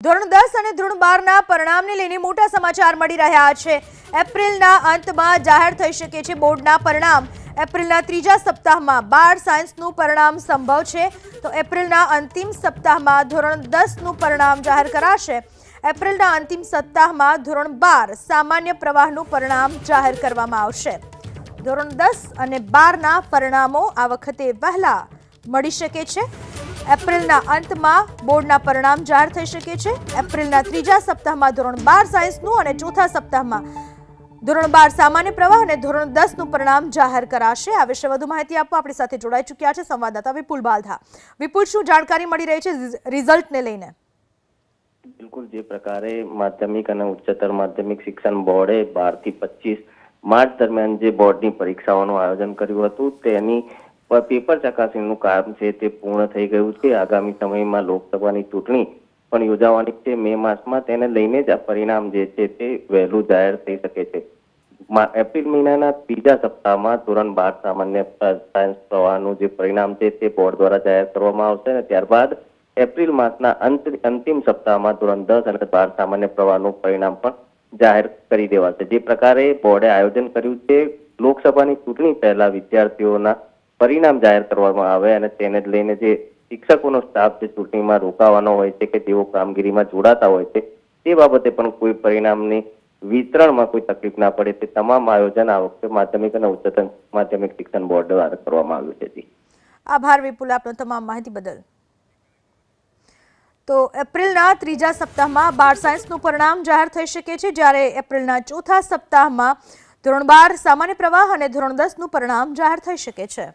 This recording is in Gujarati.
ધોરણ 10 અને ધોરણ 12ના પરિણામને લઈને મોટા સમાચાર મળી રહ્યા છે। એપ્રિલના અંતમાં જાહેર થઈ શકે છે બોર્ડના પરિણામ। એપ્રિલના ત્રીજા સપ્તાહમાં 12 સાયન્સનું પરિણામ સંભવ છે, તો એપ્રિલના અંતિમ સપ્તાહમાં ધોરણ 10નું પરિણામ જાહેર કરાશે। એપ્રિલના અંતિમ સપ્તાહમાં ધોરણ 12 સામાન્ય પ્રવાહનું પરિણામ જાહેર કરવામાં આવશે। ધોરણ 10 અને 12ના પરિણામો આ વખતે વહેલા મળી શકે છે। એપ્રિલના અંતમાં બોર્ડના પરિણામ જાહેર થઈ શકે છે। એપ્રિલના ત્રીજા સપ્તાહમાં ધોરણ 12 સાયન્સનું અને ચોથા સપ્તાહમાં ધોરણ 12 સામાન્ય પ્રવાહ અને ધોરણ 10નું પરિણામ જાહેર કરાશે। આ વિશે વધુ માહિતી આપવા આપણી સાથે જોડાઈ ચૂક્યા છે સંવાદદાતા વિપુલ બાલધા। વિપુલ, શું જાણકારી મળી રહી છે રિઝલ્ટને લઈને? બિલકુલ, જે પ્રકારે માધ્યમિક અને ઉચ્ચતર માધ્યમિક શિક્ષણ બોર્ડે 12 થી 25 માર્ચ દરમિયાન જે બોર્ડની પરીક્ષાઓનું આયોજન કર્યું હતું તેની પેપર ચકાસણીનું કામ છે તે પૂર્ણ થઈ ગયું છે। આગામી સમયમાં લોકસભાની ચૂંટણી પણ યોજાવાની છે મે માસમાં, તેને લઈને જ આ પરિણામ જે છે તે વહેલું જાહેર થઈ શકે છે। એપ્રિલ મહિનાના ત્રીજા સપ્તાહમાં ધોરણ 12 સામાન્ય સાયન્સ પ્રવાહનું જે પરિણામ છે તે બોર્ડ દ્વારા જાહેર કરવામાં આવશે અને ત્યારબાદ એપ્રિલ માસના અંતિમ સપ્તાહમાં ધોરણ 10 અને 12 સામાન્ય પ્રવાહનું પરિણામ પણ જાહેર કરી દેવાશે। જે પ્રકારે બોર્ડે આયોજન કર્યું છે, લોકસભાની ચૂંટણી પહેલા વિદ્યાર્થીઓના પરિણામ જાહેર કરવામાં આવે અને તેને લઈને જે શિક્ષકોનો સ્ટાફ જે ચૂંટણીમાં રોકાવાનો હોય છે કે જેઓ કામગીરીમાં જોડાતા હોય છે તે બાબતે પણ કોઈ પરિણામની વિતરણમાં કોઈ તકલીફ ના પડે તે તમામ આયોજન આ વખતે માધ્યમિક અને ઉચ્ચતર માધ્યમિક શિક્ષણ બોર્ડ દ્વારા કરવામાં આવ્યું છે। આભાર વિપુલ, આપનો તમામ માહિતી બદલ। તો એપ્રિલના ત્રીજા સપ્તાહમાં 12 સાયન્સનું પરિણામ જાહેર થઈ શકે છે, જ્યારે એપ્રિલના ચોથા સપ્તાહમાં ધોરણ 12 સામાન્ય પ્રવાહ અને ધોરણ 10નું પરિણામ જાહેર થઈ શકે છે।